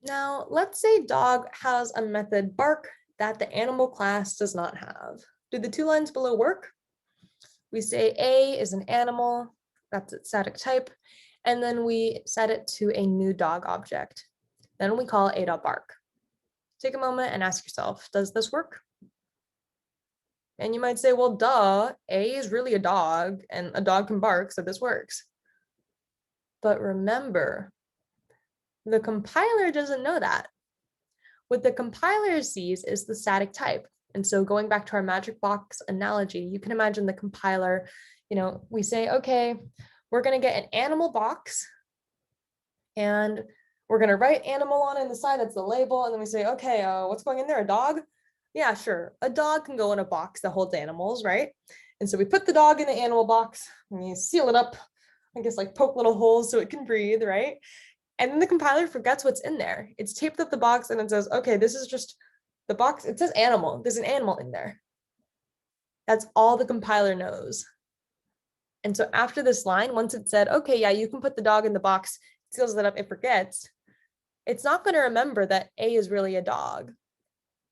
Now, let's say dog has a method bark that the animal class does not have. Do the two lines below work? We say A is an animal, that's its static type, and then we set it to a new dog object. Then we call a.bark. Take a moment and ask yourself, does this work? And you might say, well, duh, A is really a dog and a dog can bark, so this works. But remember, the compiler doesn't know that. What the compiler sees is the static type. And so going back to our magic box analogy, you can imagine the compiler, we say, okay, we're going to get an animal box and we're going to write animal on in the side. That's the label. And then we say, okay, what's going in there? A dog? Yeah, sure. A dog can go in a box that holds animals, right? And so we put the dog in the animal box and we seal it up, I guess like poke little holes so it can breathe, right? And then the compiler forgets what's in there. It's taped up the box and it says, okay, this is just the box. It says animal. There's an animal in there. That's all the compiler knows. And so after this line, once it said, okay, yeah, you can put the dog in the box, seals it up, it forgets, it's not going to remember that A is really a dog.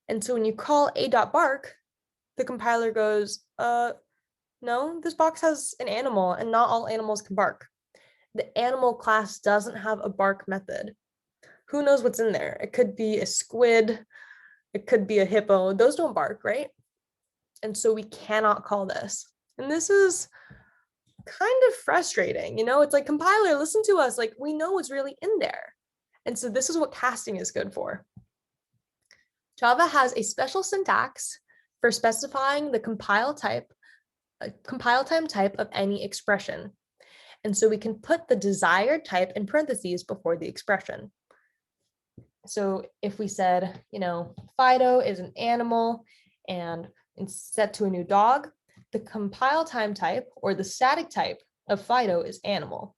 And so when you call a.bark, the compiler goes, no, this box has an animal and not all animals can bark. The animal class doesn't have a bark method. Who knows what's in there? It could be a squid, it could be a hippo. Those don't bark, right? And so we cannot call this. And this is kind of frustrating. It's like, compiler, listen to us. Like, we know what's really in there. And so this is what casting is good for. Java has a special syntax for specifying the compile time type of any expression. And so we can put the desired type in parentheses before the expression. So if we said, Fido is an animal and it's set to a new dog, the compile time type or the static type of Fido is animal.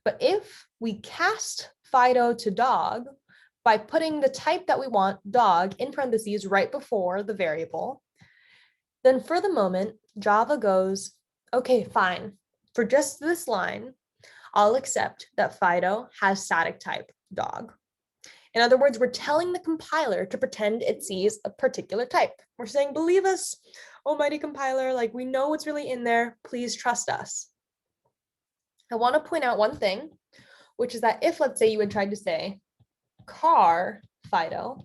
But if we cast Fido to dog by putting the type that we want, dog, in parentheses right before the variable, then for the moment, Java goes, okay, fine. For just this line, I'll accept that Fido has static type dog. In other words, we're telling the compiler to pretend it sees a particular type. We're saying, believe us, almighty compiler, like we know what's really in there. Please trust us. I want to point out one thing, which is that if, let's say, you had tried to say car Fido,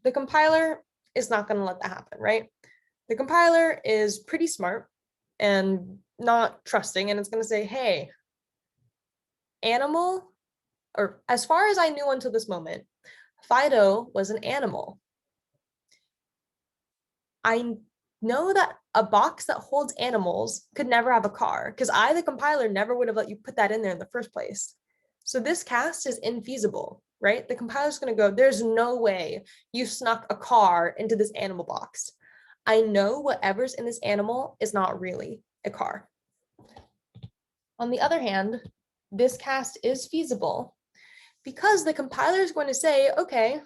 the compiler is not going to let that happen, right? The compiler is pretty smart and not trusting, and it's going to say, hey, animal, or as far as I knew until this moment, Fido was an animal. I know that a box that holds animals could never have a car because the compiler, never would have let you put that in there in the first place. So this cast is infeasible, right? The compiler's going to go, there's no way you snuck a car into this animal box. I know whatever's in this animal is not really a car. On the other hand, this cast is feasible because the compiler is going to say, okay,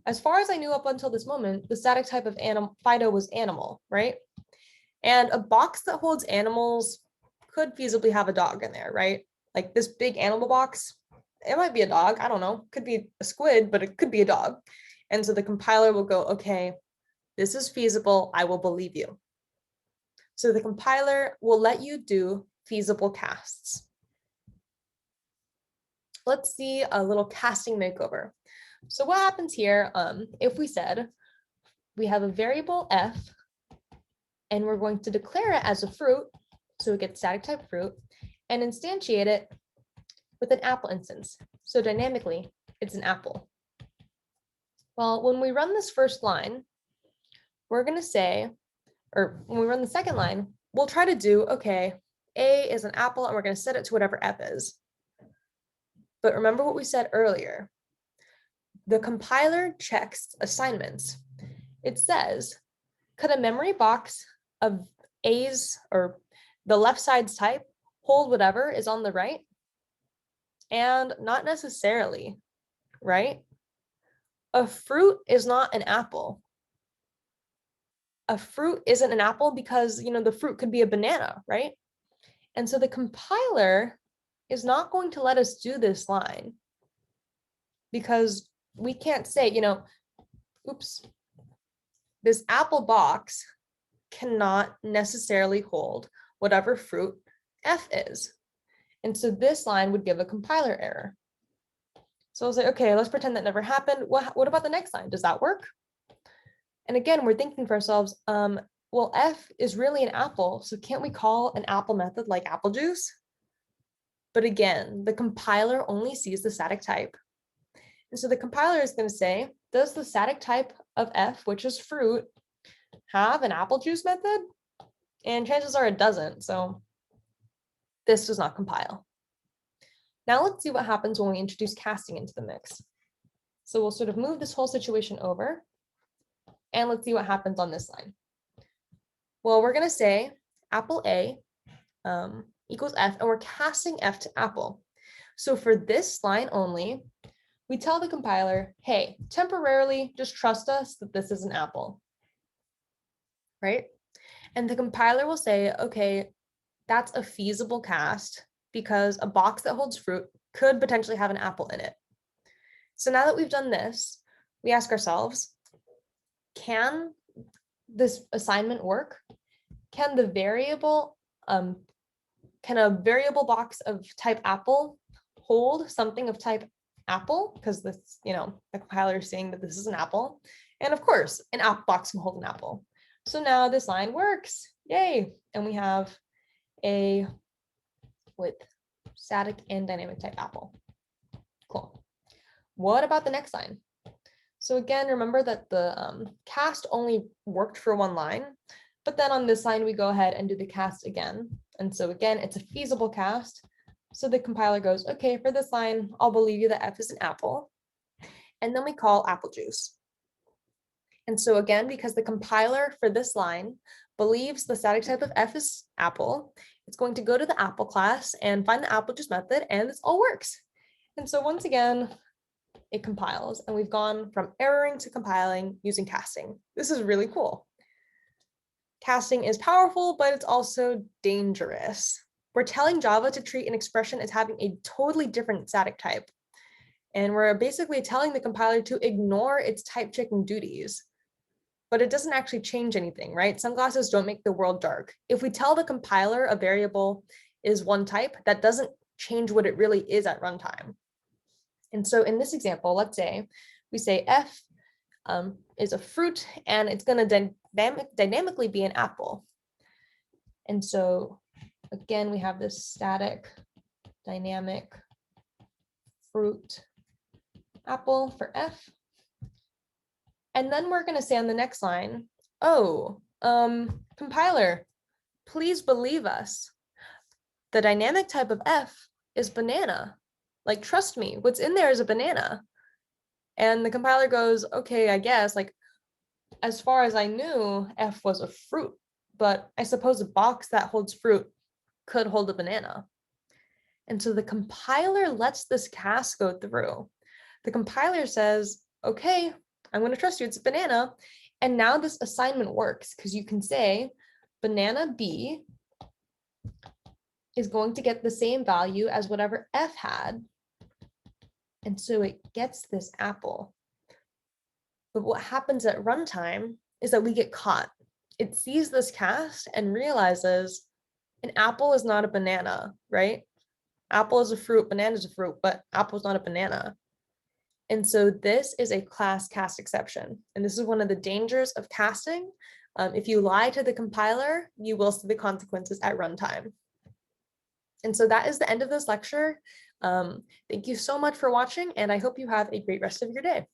as far as I knew up until this moment, the static type of Fido was animal, right? And a box that holds animals could feasibly have a dog in there, right? Like this big animal box, it might be a dog. I don't know. Could be a squid, but it could be a dog. And so the compiler will go, okay, this is feasible. I will believe you. So the compiler will let you do feasible casts. Let's see a little casting makeover. So what happens here, if we said we have a variable f and we're going to declare it as a fruit, so we get static type fruit, and instantiate it with an apple instance. So dynamically, it's an apple. Well, when we run this first line, we're going to say, or when we run the second line, we'll try to do, okay, A is an apple, and we're going to set it to whatever F is. But remember what we said earlier. The compiler checks assignments. It says, could a memory box of A's or the left side's type hold whatever is on the right? And not necessarily, right? A fruit is not an apple. A fruit isn't an apple because, the fruit could be a banana, right? And so the compiler is not going to let us do this line. because we can't say, oops, this apple box cannot necessarily hold whatever fruit F is. And so this line would give a compiler error. So I'll say, okay, let's pretend that never happened. What about the next line? Does that work? And again, we're thinking for ourselves, well, F is really an apple, so can't we call an apple method like apple juice? But again, the compiler only sees the static type. And so the compiler is going to say, does the static type of F, which is fruit, have an apple juice method? And chances are it doesn't, so this does not compile. Now let's see what happens when we introduce casting into the mix. So we'll sort of move this whole situation over, and let's see what happens on this line. Well, we're going to say apple A equals F, and we're casting F to apple. So for this line only, we tell the compiler, hey, temporarily just trust us that this is an apple, right? And the compiler will say, okay, that's a feasible cast because a box that holds fruit could potentially have an apple in it. So now that we've done this, we ask ourselves, can this assignment work? Can the variable, can a variable box of type apple hold something of type apple? Because this, the compiler is saying that this is an apple. And of course, an apple box can hold an apple. So now this line works, yay. And we have a with static and dynamic type apple. Cool. What about the next line? So again, remember that the cast only worked for one line, but then on this line, we go ahead and do the cast again. And so again, it's a feasible cast. So the compiler goes, okay, for this line, I'll believe you that F is an apple. And then we call apple juice. And so again, because the compiler for this line believes the static type of F is apple, it's going to go to the apple class and find the apple juice method, and this all works. And so once again, it compiles, and we've gone from erroring to compiling using casting. This is really cool. Casting is powerful, but it's also dangerous. We're telling Java to treat an expression as having a totally different static type. And we're basically telling the compiler to ignore its type checking duties. But it doesn't actually change anything, right? Sunglasses don't make the world dark. If we tell the compiler a variable is one type, that doesn't change what it really is at runtime. And so in this example, let's say we say F is a fruit, and it's going to dynamically be an apple. And so again, we have this static dynamic fruit apple for F. And then we're going to say on the next line, oh, compiler, please believe us. The dynamic type of F is banana. Like, trust me, what's in there is a banana. And the compiler goes, okay, I guess, like, as far as I knew, F was a fruit, but I suppose a box that holds fruit could hold a banana. And so the compiler lets this cast go through. The compiler says, okay, I'm going to trust you, it's a banana. And now this assignment works because you can say banana B is going to get the same value as whatever F had. And so it gets this apple. But what happens at runtime is that we get caught. It sees this cast and realizes an apple is not a banana, right? Apple is a fruit, banana is a fruit, but apple is not a banana. And so this is a class cast exception. And this is one of the dangers of casting. If you lie to the compiler, you will see the consequences at runtime. And so that is the end of this lecture. Thank you so much for watching, and I hope you have a great rest of your day.